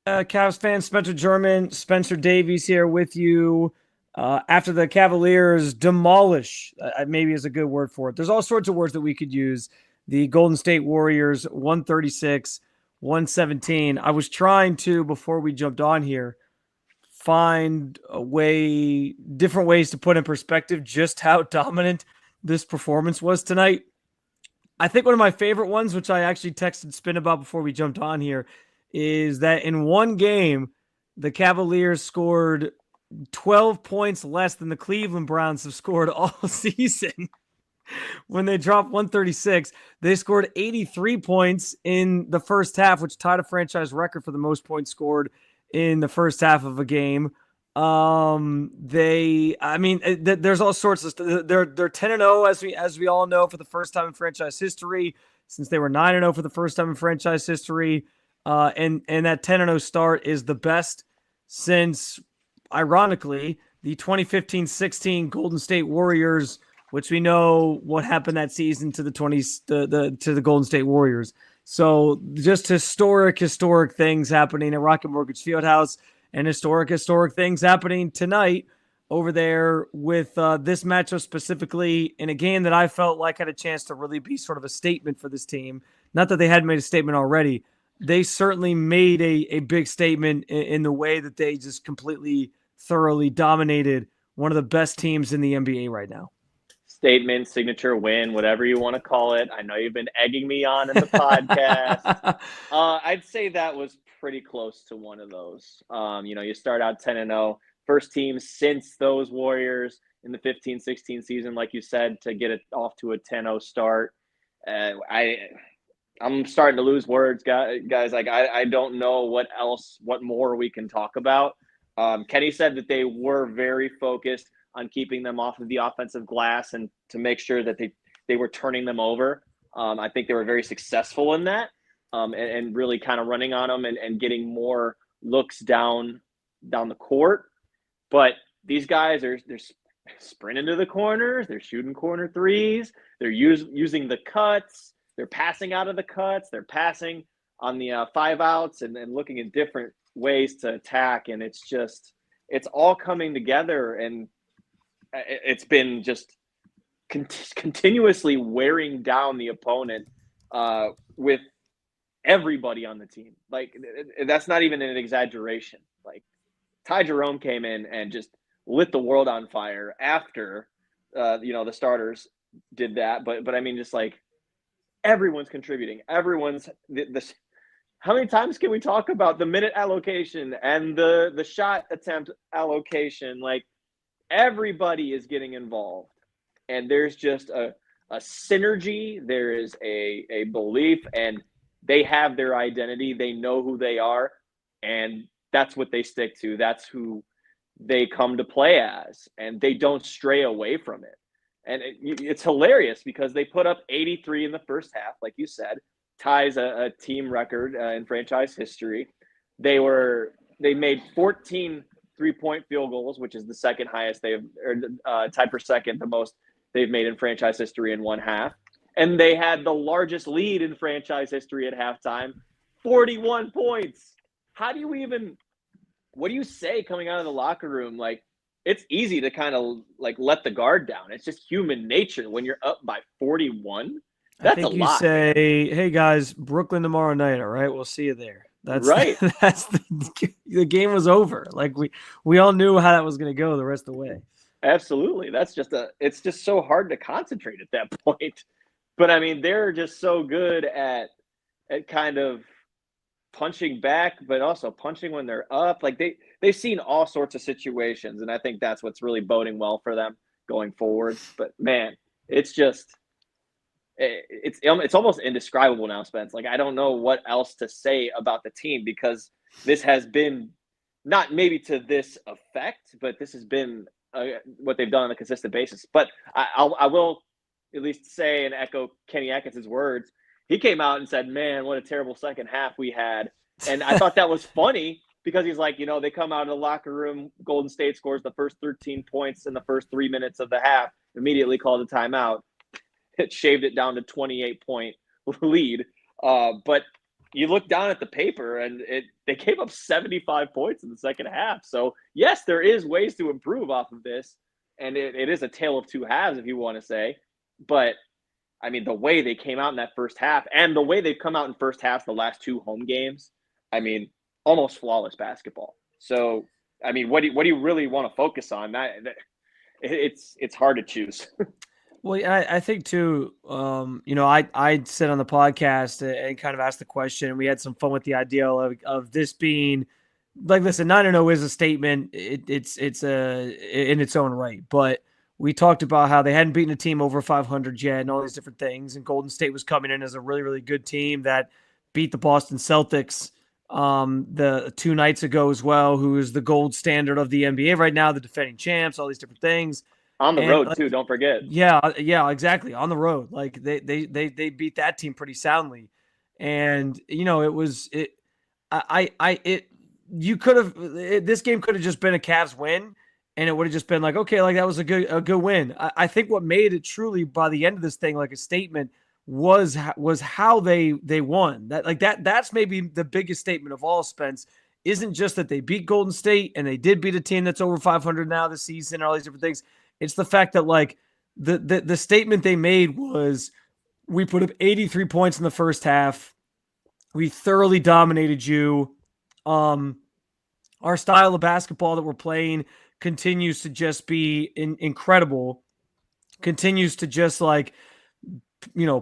Cavs fan Spencer German, Spencer Davies here with you. After the Cavaliers demolish, maybe is a good word for it. There's all sorts of words that we could use. The Golden State Warriors, 136, 117. I was trying to, before we jumped on here, find different ways to put in perspective just how dominant this performance was tonight. I think one of my favorite ones, which I actually texted Spin about before we jumped on here, is that in one game, the Cavaliers scored 12 points less than the Cleveland Browns have scored all season. When they dropped 136, they scored 83 points in the first half, which tied a franchise record for the most points scored in the first half of a game. There's all sorts of stuff. They're 10-0 as we all know for the first time in franchise history, since they were 9-0 for the first time in franchise history. And that 10-0 start is the best since, ironically, the 2015-16 Golden State Warriors, which we know what happened that season to the Golden State Warriors. So just historic things happening at Rocket Mortgage Fieldhouse, and historic things happening tonight over there with this matchup specifically in a game that I felt like had a chance to really be sort of a statement for this team. Not that they hadn't made a statement already. They certainly made a big statement in the way that they just completely, thoroughly dominated one of the best teams in the NBA right now. Statement, signature win, whatever you want to call it. I know you've been egging me on in the podcast. I'd say that was pretty close to one of those. You start out 10-0, first team since those Warriors in the 15-16 season, like you said, to get it off to a 10-0 start. I'm starting to lose words, guys. Like, I don't know what more we can talk about. Kenny said that they were very focused on keeping them off of the offensive glass and to make sure that they were turning them over. I think they were very successful in that, and really kind of running on them and getting more looks down the court. But these guys they're sprinting to the corners, they're shooting corner threes, they're using the cuts, they're passing out of the cuts, they're passing on the 5 outs and looking at different ways to attack. And it's all coming together, and it's been just continuously wearing down the opponent with everybody on the team. Like, that's not even an exaggeration. Like, Ty Jerome came in and just lit the world on fire after the starters did that. But I mean, just like, everyone's contributing. Everyone's this. How many times can we talk about the minute allocation and the shot attempt allocation? Like, everybody is getting involved, and there's just a synergy. There is a belief, and they have their identity. They know who they are, and that's what they stick to. That's who they come to play as, and they don't stray away from it. And it's hilarious because they put up 83 in the first half, like you said, ties a team record in franchise history. They made 14 3-point field goals, which is the second highest tied for second, the most they've made in franchise history in one half. And they had the largest lead in franchise history at halftime, 41 points. What do you say coming out of the locker room? Like, it's easy to kind of like let the guard down. It's just human nature when you're up by 41. That's a lot. I think you say, hey guys, Brooklyn tomorrow night. All right, we'll see you there. That's right. That's the game was over. Like, we all knew how that was going to go the rest of the way. Absolutely. It's just so hard to concentrate at that point. But I mean, they're just so good at kind of punching back, but also punching when they're up. Like, they've seen all sorts of situations, and I think that's what's really boding well for them going forward. But man, it's almost indescribable now, Spence. Like, I don't know what else to say about the team, because this has been not maybe to this effect, but this has been what they've done on a consistent basis. But I will at least say and echo Kenny Atkinson's words. He came out and said, man, what a terrible second half we had. And I thought that was funny because he's like, they come out of the locker room, Golden State scores the first 13 points in the first 3 minutes of the half, immediately called a timeout. It shaved it down to 28-point lead. But you look down at the paper and they gave up 75 points in the second half. So yes, there is ways to improve off of this. And it is a tale of two halves, if you want to say. But I mean, the way they came out in that first half and the way they've come out in first half the last two home games, I mean, almost flawless basketball. So, I mean, what do you really want to focus on? It's hard to choose. Well, I think too, I said on the podcast and kind of asked the question, and we had some fun with the idea of this being like, listen, 9-0 is a statement. It's in its own right, but we talked about how they hadn't beaten a team over 500 yet and all these different things. And Golden State was coming in as a really, really good team that beat the Boston Celtics the 2 nights ago as well, who is the gold standard of the NBA right now, the defending champs, all these different things. On the road too, don't forget. Yeah, exactly. On the road. Like they beat that team pretty soundly. And this game could have just been a Cavs win, and it would have just been like, okay, like that was a good win. I think what made it truly by the end of this thing like a statement was how they won. That's maybe the biggest statement of all, Spence. Isn't just that they beat Golden State and they did beat a team that's over 500 now this season and all these different things. It's the fact that like the statement they made was, we put up 83 points in the first half. We thoroughly dominated you. Our style of basketball that we're playing continues to just be incredible. Continues to just like,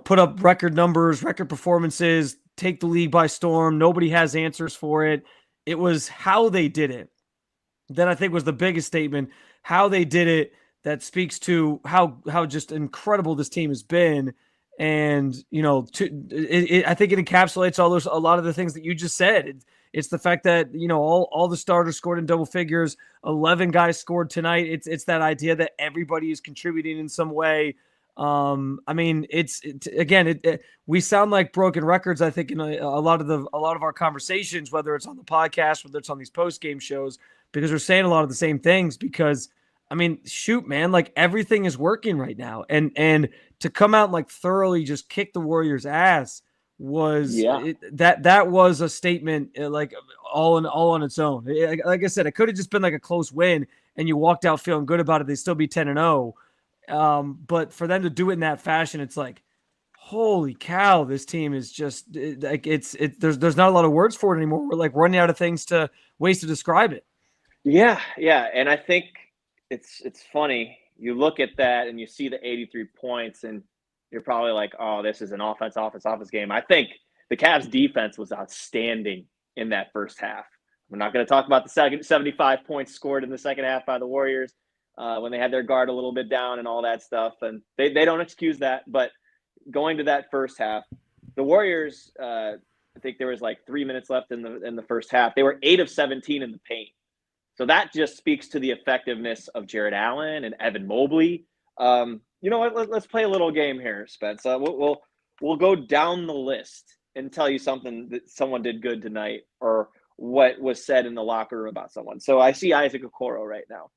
put up record numbers, record performances, take the league by storm. Nobody has answers for it. It was how they did it that I think was the biggest statement. How they did it that speaks to how just incredible this team has been. And, I think it encapsulates a lot of the things that you just said. It's the fact that, all the starters scored in double figures, 11 guys scored tonight. It's that idea that everybody is contributing in some way. I mean, we sound like broken records, I think, in a lot of our conversations, whether it's on the podcast, whether it's on these post-game shows, because we're saying a lot of the same things. Because I mean, shoot, man, like everything is working right now. And to come out and like thoroughly just kick the Warriors' ass was that was a statement like all on its own. Like I said, it could have just been like a close win and you walked out feeling good about it. They still be 10-0. But for them to do it in that fashion, it's like, holy cow, this team is just like, there's not a lot of words for it anymore. We're like running out of ways to describe it. Yeah. And I think it's funny. You look at that and you see the 83 points and you're probably like, oh, this is an offense game. I think the Cavs defense was outstanding in that first half. We're not going to talk about the second 75 points scored in the second half by the Warriors when they had their guard a little bit down and all that stuff. And they don't excuse that. But going to that first half, the Warriors, I think there was like 3 minutes left in the first half. They were 8 of 17 in the paint. So that just speaks to the effectiveness of Jarrett Allen and Evan Mobley. You know what? Let's play a little game here, Spence. We'll go down the list and tell you something that someone did good tonight or what was said in the locker room about someone. So I see Isaac Okoro right now.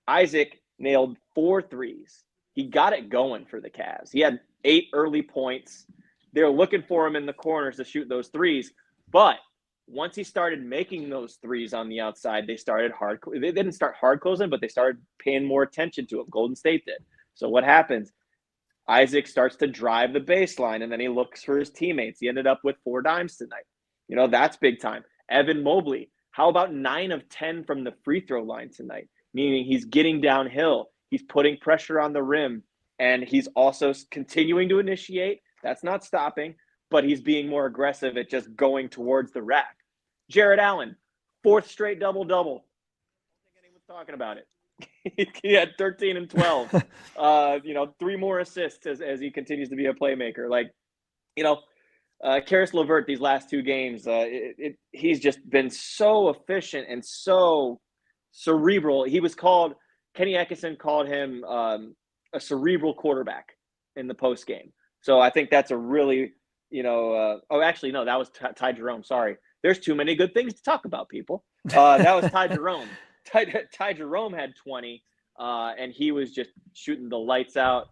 Isaac nailed 4 threes. He got it going for the Cavs. He had 8 early points. They were looking for him in the corners to shoot those threes, but once he started making those threes on the outside, they didn't start hard closing, but they started paying more attention to him. Golden State did. So what happens? Isaac starts to drive the baseline, and then he looks for his teammates. He ended up with 4 dimes tonight. That's big time. Evan Mobley, how about 9 of 10 from the free throw line tonight? Meaning he's getting downhill. He's putting pressure on the rim, and he's also continuing to initiate. That's not stopping. But he's being more aggressive at just going towards the rack. Jarrett Allen, 4th straight double-double. I don't think anyone's talking about it. He had 13 and 12. 3 more assists as he continues to be a playmaker. Karis LeVert, these last 2 games, he's just been so efficient and so cerebral. Kenny Atkinson called him a cerebral quarterback in the post game. So I think that's a really that was Ty Jerome. Sorry. There's too many good things to talk about, people. That was Ty Jerome. Ty Jerome had 20, and he was just shooting the lights out.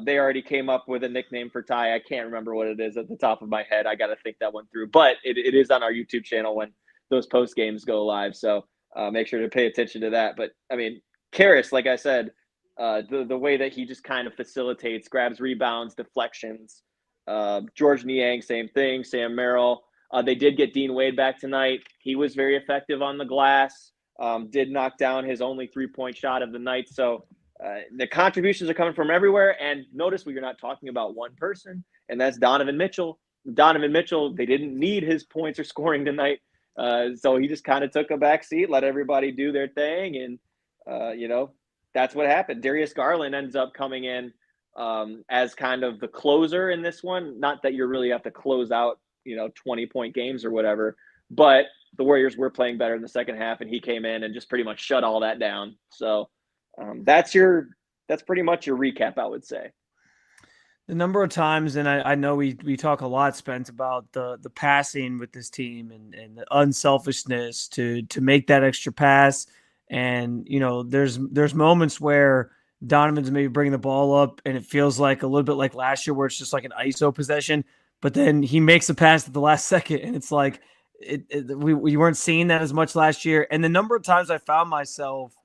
They already came up with a nickname for Ty. I can't remember what it is at the top of my head. I got to think that one through. But it is on our YouTube channel when those post games go live. So make sure to pay attention to that. But, I mean, Karras, like I said, the way that he just kind of facilitates, grabs rebounds, deflections. George Niang, same thing. Sam Merrill. They did get Dean Wade back tonight. He was very effective on the glass. Did knock down his only 3-point shot of the night. So the contributions are coming from everywhere. And notice we are not talking about one person, and that's Donovan Mitchell. Donovan Mitchell, they didn't need his points or scoring tonight. So he just kind of took a back seat, let everybody do their thing. And, that's what happened. Darius Garland ends up coming in as kind of the closer in this one. Not that you really have to close out, 20-point games or whatever. But the Warriors were playing better in the second half, and he came in and just pretty much shut all that down. So that's pretty much your recap, I would say. The number of times, and I know we talk a lot, Spence, about the passing with this team and the unselfishness to make that extra pass. And, there's moments where Donovan's maybe bringing the ball up and it feels like a little bit like last year where it's just like an ISO possession, but then he makes a pass at the last second and it's like we weren't seeing that as much last year. And the number of times I found myself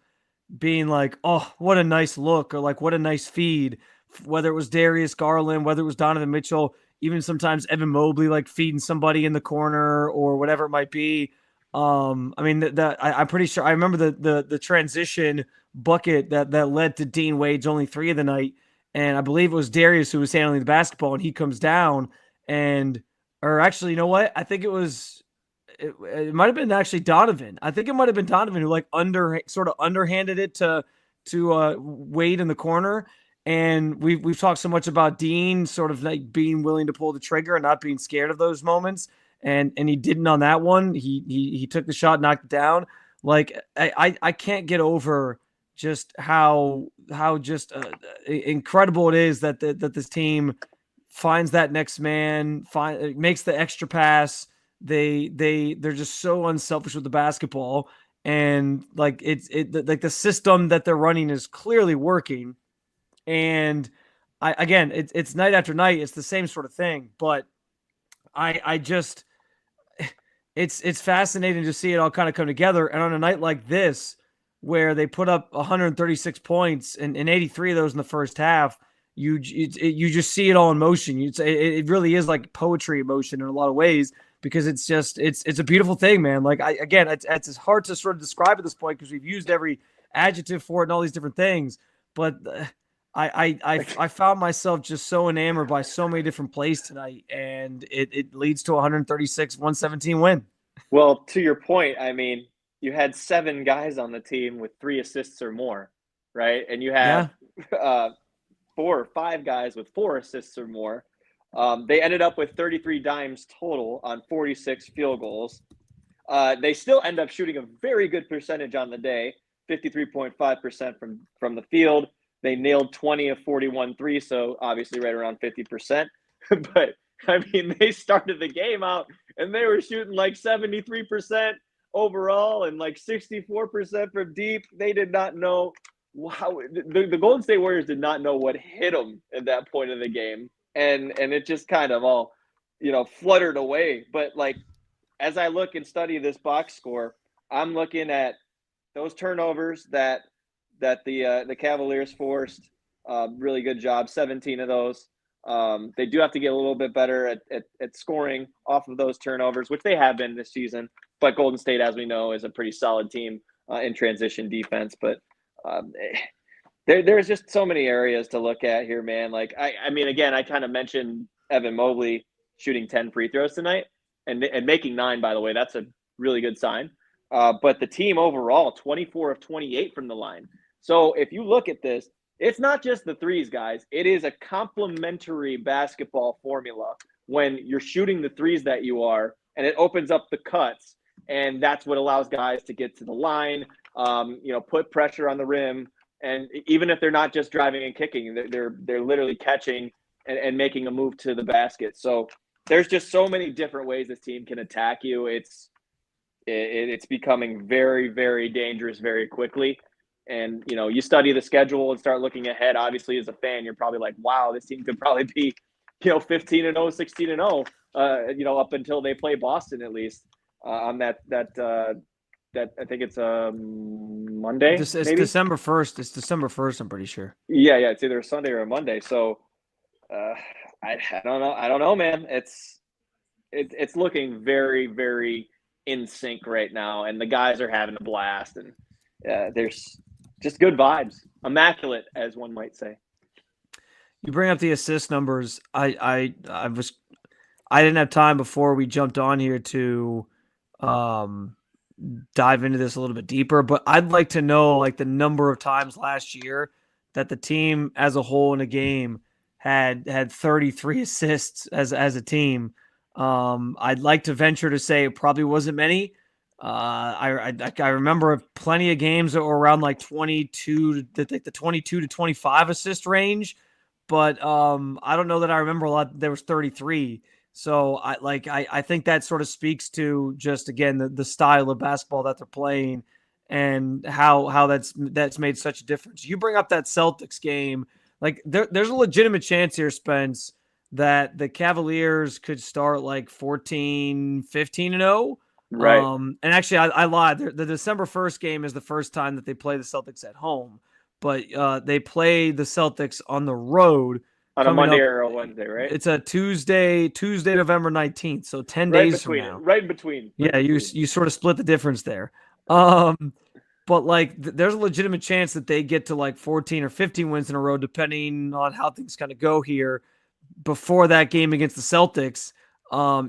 being like, oh, what a nice look, or like, what a nice feed, whether it was Darius Garland, whether it was Donovan Mitchell, even sometimes Evan Mobley, like feeding somebody in the corner or whatever it might be. I'm pretty sure I remember the transition bucket that led to Dean Wade's only 3 of the night. And I believe it was Darius who was handling the basketball and he comes down or actually, you know what? I think it might've been actually Donovan. I think it might've been Donovan who like sort of underhanded it to Wade in the corner. And we've talked so much about Dean sort of like being willing to pull the trigger and not being scared of those moments. And he didn't on that one. He took the shot, knocked it down. Like I can't get over just how just incredible it is that this team finds that next man, makes the extra pass. They're just so unselfish with the basketball, and like like the system that they're running is clearly working. And it's night after night. It's the same sort of thing, but I just. It's fascinating to see it all kind of come together. And on a night like this, where they put up 136 points and 83 of those in the first half, you just see it all in motion. It really is like poetry in motion in a lot of ways, because it's a beautiful thing, man. Like it's hard to sort of describe at this point because we've used every adjective for it and all these different things. But I found myself just so enamored by so many different plays tonight, and it leads to 136-117 win. Well, to your point, I mean, you had 7 guys on the team with 3 assists or more, right? And you have 4 or 5 guys with 4 assists or more. They ended up with 33 dimes total on 46 field goals. They still end up shooting a very good percentage on the day, 53.5% from the field. They nailed 20 of 41 threes, so obviously right around 50%. But, I mean, they started the game out, and they were shooting like 73% overall and like 64% from deep. They did not know how – the Golden State Warriors did not know what hit them at that point in the game. And it just kind of all, fluttered away. But, like, as I look and study this box score, I'm looking at those turnovers that the Cavaliers forced. Really good job, 17 of those. They do have to get a little bit better at scoring off of those turnovers, which they have been this season. But Golden State, as we know, is a pretty solid team in transition defense. But there's just so many areas to look at here, man. Like, I mean, again, I kind of mentioned Evan Mobley shooting 10 free throws tonight and making 9, by the way. That's a really good sign. But the team overall, 24 of 28 from the line. So if you look at this, it's not just the threes, guys. It is a complementary basketball formula when you're shooting the threes that you are, and it opens up the cuts, and that's what allows guys to get to the line, put pressure on the rim, and even if they're not just driving and kicking, they're literally catching and making a move to the basket. So there's just so many different ways this team can attack you. It's becoming very, very dangerous very quickly. and you study the schedule and start looking ahead. Obviously, as a fan, you're probably like, wow, this team could probably be 15-0, 16-0, up until they play Boston, at least on that I think it's Monday. It's maybe December 1st. It's December 1st. I'm pretty sure. Yeah, it's either a Sunday or a Monday. So I don't know. I don't know, man. It's looking very, very in sync right now, and the guys are having a blast, and there's just good vibes, immaculate, as one might say. You bring up the assist numbers. I didn't have time before we jumped on here to dive into this a little bit deeper, but I'd like to know like the number of times last year that the team as a whole in a game had 33 assists as a team. I'd like to venture to say it probably wasn't many. I remember plenty of games that were around like 22 to 25 assist range, but I don't know that I remember a lot. There was 33. So I think that sort of speaks to just, again, the style of basketball that they're playing and how that's made such a difference. You bring up that Celtics game, like there's a legitimate chance here, Spence, that the Cavaliers could start like 15-0. Right. And actually I lied. The December 1st game is the first time that they play the Celtics at home, but they play the Celtics on the road. On a Monday or a Wednesday, right? It's a Tuesday, November 19th. So 10 days from now. Right in between. Yeah, you sort of split the difference there. But like there's a legitimate chance that they get to like 14 or 15 wins in a row, depending on how things kind of go here before that game against the Celtics.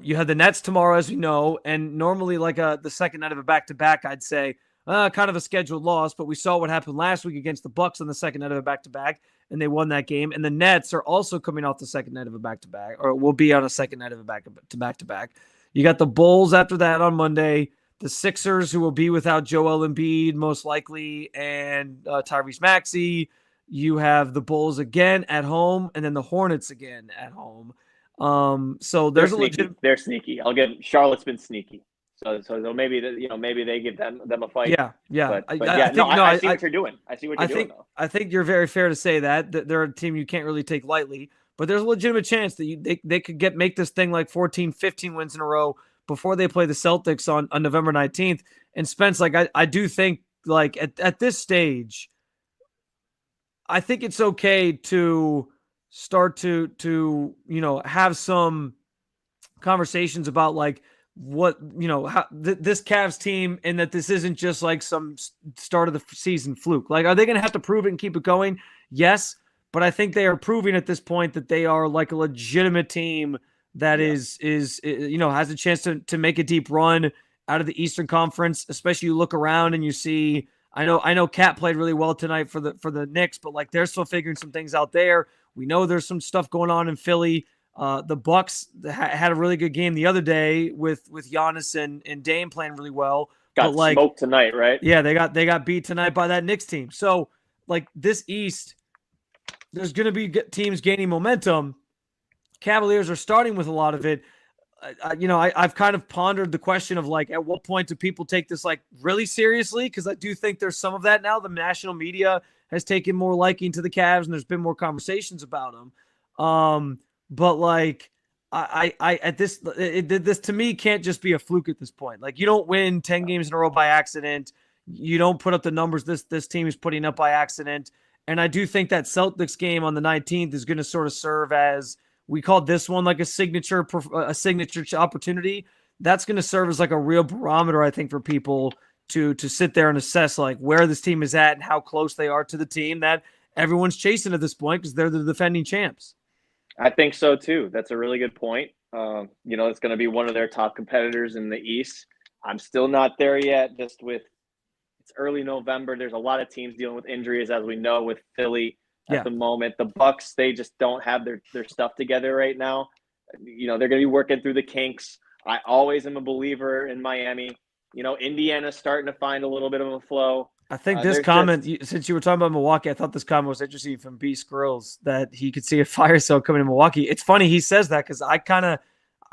You have the Nets tomorrow, as we know, and normally like the second night of a back-to-back, I'd say kind of a scheduled loss, but we saw what happened last week against the Bucks on the second night of a back-to-back, and they won that game. And the Nets are also coming off the second night of a back-to-back, or will be on a second night of a back-to-back. You got the Bulls after that on Monday, the Sixers, who will be without Joel Embiid most likely, and Tyrese Maxey. You have the Bulls again at home, and then the Hornets again at home. So there's they're sneaky. I'll give Charlotte's been sneaky. So maybe maybe they give them a fight. Yeah. I see what you're doing. I see what you're doing. I think you're very fair to say that they're a team you can't really take lightly, but there's a legitimate chance that they could make this thing like 14, 15 wins in a row before they play the Celtics on November 19th. And Spence, like I do think like at this stage, I think it's okay to start to have some conversations about like what how this Cavs team, and that this isn't just like some start of the season fluke. Like, are they going to have to prove it and keep it going? Yes, but I think they are proving at this point that they are like a legitimate team that is has a chance to make a deep run out of the Eastern Conference. Especially you look around and you see, I know Cat played really well tonight for the Knicks, but like they're still figuring some things out there. We know there's some stuff going on in Philly. The Bucks had a really good game the other day with Giannis and Dame playing really well. Got smoked tonight, right? Yeah, they got beat tonight by that Knicks team. So like this East, there's going to be teams gaining momentum. Cavaliers are starting with a lot of it. I've kind of pondered the question of like, at what point do people take this like really seriously? Because I do think there's some of that now. The national media has taken more liking to the Cavs, and there's been more conversations about them. But like, this to me can't just be a fluke at this point. Like, you don't win 10 games in a row by accident. You don't put up the numbers this team is putting up by accident. And I do think that Celtics game on the 19th is going to sort of serve as, we called this one like a signature opportunity. That's going to serve as like a real barometer, I think, for people to sit there and assess like where this team is at and how close they are to the team that everyone's chasing at this point, because they're the defending champs. I think so too. That's a really good point. It's going to be one of their top competitors in the East. I'm still not there yet. Just with, it's early November. There's a lot of teams dealing with injuries, as we know, with Philly at the moment. The Bucks, they just don't have their stuff together right now. They're going to be working through the kinks. I always am a believer in Miami. Indiana's starting to find a little bit of a flow. I think this comment, since you were talking about Milwaukee, I thought this comment was interesting from B. Skrills, that he could see a fire sale coming to Milwaukee. It's funny he says that, because I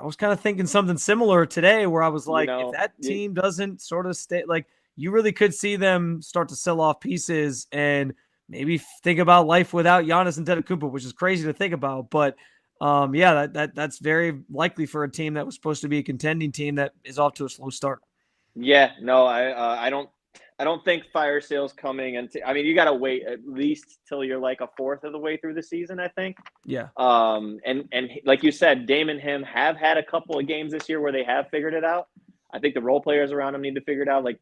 was kind of thinking something similar today, where I was like, if that team doesn't sort of stay, like, you really could see them start to sell off pieces and maybe think about life without Giannis and Antetokounmpo, which is crazy to think about. But that's very likely for a team that was supposed to be a contending team that is off to a slow start. Yeah, no, I don't think fire sale's coming. And I mean, you got to wait at least till you're like a fourth of the way through the season, I think. Yeah. And like you said, Dame and him have had a couple of games this year where they have figured it out. I think the role players around him need to figure it out. Like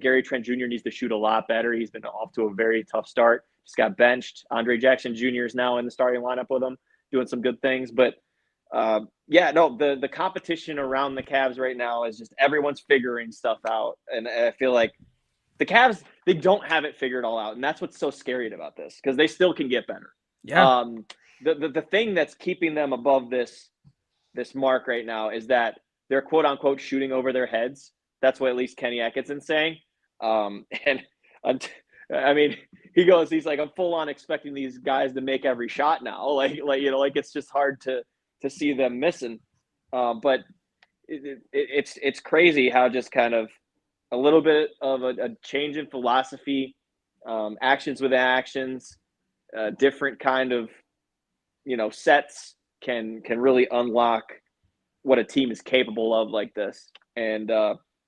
Gary Trent Jr. needs to shoot a lot better. He's been off to a very tough start. Just got benched. Andre Jackson Jr. is now in the starting lineup with him, doing some good things. But the competition around the Cavs right now is just everyone's figuring stuff out. And I feel like the Cavs, they don't have it figured all out. And that's what's so scary about this, because they still can get better. Yeah. The thing that's keeping them above this mark right now is that they're quote unquote shooting over their heads. That's what at least Kenny Atkinson's saying. I mean, he's like, I'm full on expecting these guys to make every shot now. Like it's just hard to see them missing. But it's crazy how just kind of a little bit of a change in philosophy, actions with actions, different kind of, sets can really unlock what a team is capable of like this. And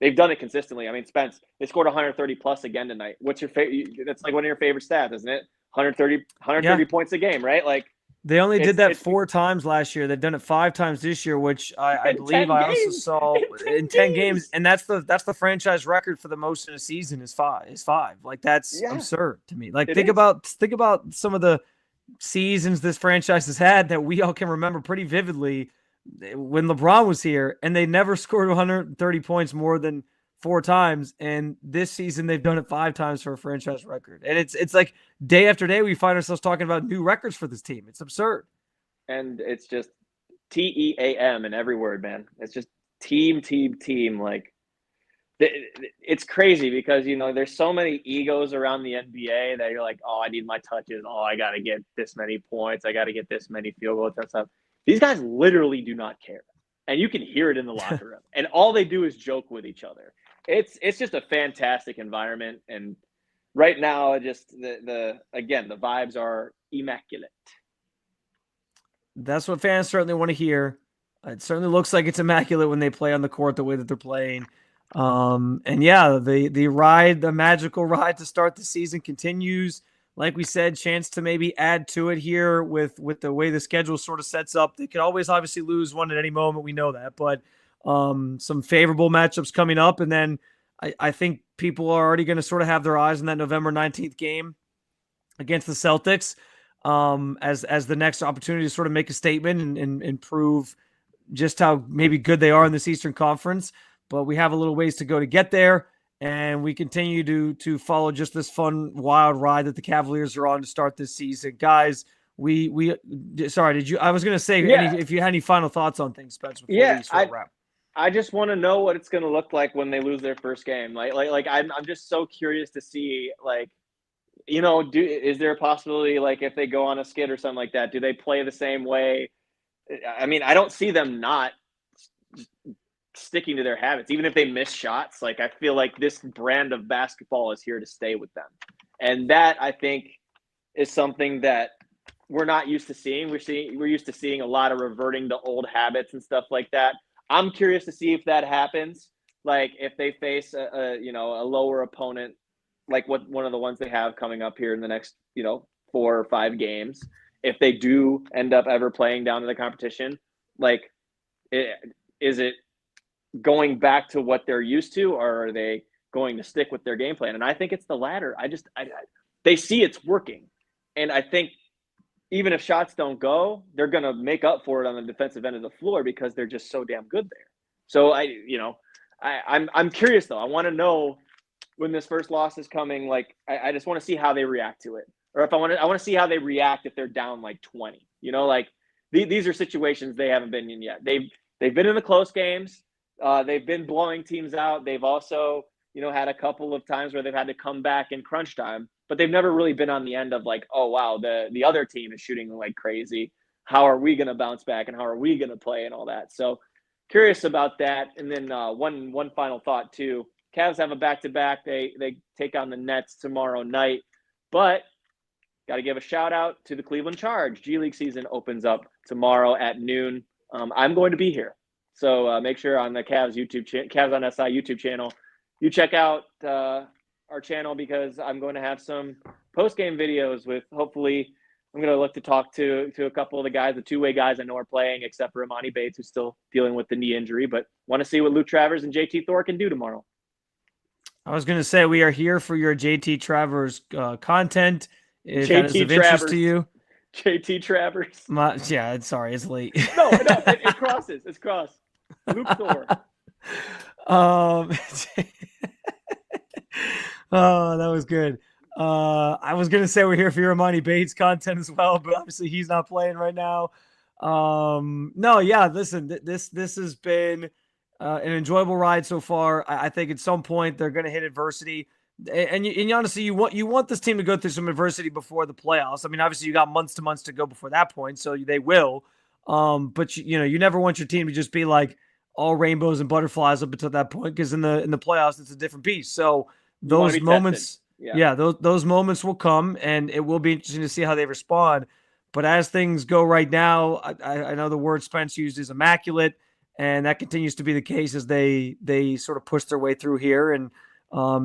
they've done it consistently. I mean, Spence, they scored 130 plus again tonight. What's your favorite? That's like one of your favorite stats, isn't it? 130 points a game, right? Like, they only did that 4 times last year. They've done it 5 times this year, which I believe I also saw in 10 games. And that's the franchise record for the most in a season is 5. Like, that's absurd to me. Like, think about some of the seasons this franchise has had that we all can remember pretty vividly when LeBron was here, and they never scored 130 points more than 4 times. And this season they've done it 5 times for a franchise record. And it's like day after day we find ourselves talking about new records for this team. It's absurd. And it's just TEAM in every word, man. It's just team. Like, it's crazy because, there's so many egos around the NBA that you're like, oh, I need my touches. Oh, I got to get this many points. I got to get this many field goals and stuff. These guys literally do not care. And you can hear it in the locker room. And all they do is joke with each other. It's just a fantastic environment. And right now, just the vibes are immaculate. That's what fans certainly want to hear. It certainly looks like it's immaculate when they play on the court the way that they're playing. And yeah, the magical ride to start the season continues. Like we said, chance to maybe add to it here with the way the schedule sort of sets up. They could always obviously lose one at any moment. We know that, but some favorable matchups coming up. And then I think people are already going to sort of have their eyes on that November 19th game against the Celtics as the next opportunity to sort of make a statement and prove just how maybe good they are in this Eastern Conference. But we have a little ways to go to get there. And we continue to follow just this fun, wild ride that the Cavaliers are on to start this season. Guys, I was going to say, if you had any final thoughts on things, Spence, before we sort of wrap. I just want to know what it's going to look like when they lose their first game. Like I'm just so curious to see, like, is there a possibility, like, if they go on a skid or something like that, do they play the same way? I mean, I don't see them not sticking to their habits, even if they miss shots. Like, I feel like this brand of basketball is here to stay with them. And that, I think, is something that we're not used to seeing. We're used to seeing a lot of reverting to old habits and stuff like that. I'm curious to see if that happens. Like, if they face a lower opponent, like one of the ones they have coming up here in the next, 4 or 5 games, if they do end up ever playing down to the competition, like, is it going back to what they're used to, or are they going to stick with their game plan? And I think it's the latter. They see it's working. And I think even if shots don't go, they're going to make up for it on the defensive end of the floor because they're just so damn good there. So I'm curious though. I want to know when this first loss is coming. Like, I just want to see how they react to it. Or I want to see how they react if they're down like 20, like these are situations they haven't been in yet. They've been in the close games. They've been blowing teams out. They've also, had a couple of times where they've had to come back in crunch time, but they've never really been on the end of like, oh, wow, the other team is shooting like crazy. How are we going to bounce back and how are we going to play and all that? So curious about that. And then one final thought too. Cavs have a back-to-back. They take on the Nets tomorrow night. But got to give a shout-out to the Cleveland Charge. G League season opens up tomorrow at noon. I'm going to be here. So make sure on the Cavs Cavs on SI YouTube channel, you check out our channel, because I'm going to have some post-game videos with, hopefully, I'm going to look to talk to a couple of the guys, the two-way guys I know are playing, except for Imani Bates, who's still dealing with the knee injury, but want to see what Luke Travers and JT Thor can do tomorrow. I was going to say, we are here for your JT Travers content. If JT that is of interest to you. JT Travers. Sorry, it's late. No, it crosses. It's crossed. Luke Thor. Oh, that was good. I was going to say we're here for your Imani Bates content as well, but obviously he's not playing right now. Listen, this has been an enjoyable ride so far. I think at some point they're going to hit adversity. And honestly, you want this team to go through some adversity before the playoffs. I mean, obviously you got months to go before that point, so they will. But you never want your team to just be like all rainbows and butterflies up until that point, because in the playoffs it's a different beast. So those moments, those moments will come, and it will be interesting to see how they respond. But as things go right now, I know the word Spence used is immaculate, and that continues to be the case as they sort of push their way through here. And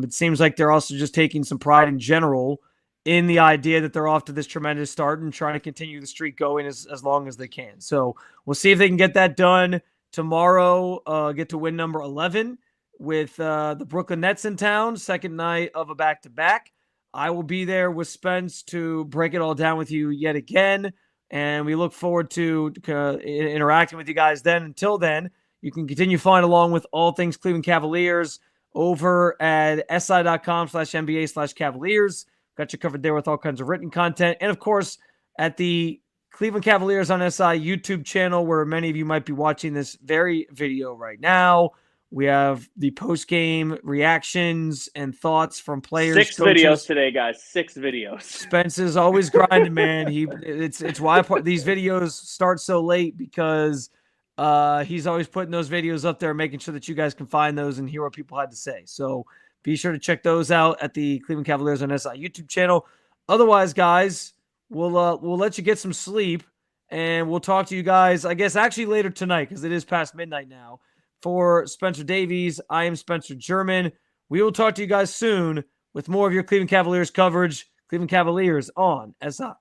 it seems like they're also just taking some pride in general in the idea that they're off to this tremendous start and trying to continue the streak going as long as they can. So we'll see if they can get that done tomorrow, get to win number 11 with the Brooklyn Nets in town, second night of a back-to-back. I will be there with Spence to break it all down with you yet again, and we look forward to interacting with you guys then. Until then, you can continue following along with all things Cleveland Cavaliers over at si.com/NBA/Cavaliers. Got you covered there with all kinds of written content. And, of course, at the Cleveland Cavaliers on SI YouTube channel, where many of you might be watching this very video right now, we have the post-game reactions and thoughts from players. 6 coaches. Videos today, guys. 6 videos. Spence is always grinding, man. It's why these videos start so late, because he's always putting those videos up there, making sure that you guys can find those and hear what people had to say. So be sure to check those out at the Cleveland Cavaliers on SI YouTube channel. Otherwise, guys, we'll let you get some sleep, and we'll talk to you guys, I guess, actually later tonight, because it is past midnight now. For Spencer Davies, I am Spencer German. We will talk to you guys soon with more of your Cleveland Cavaliers coverage. Cleveland Cavaliers on SI.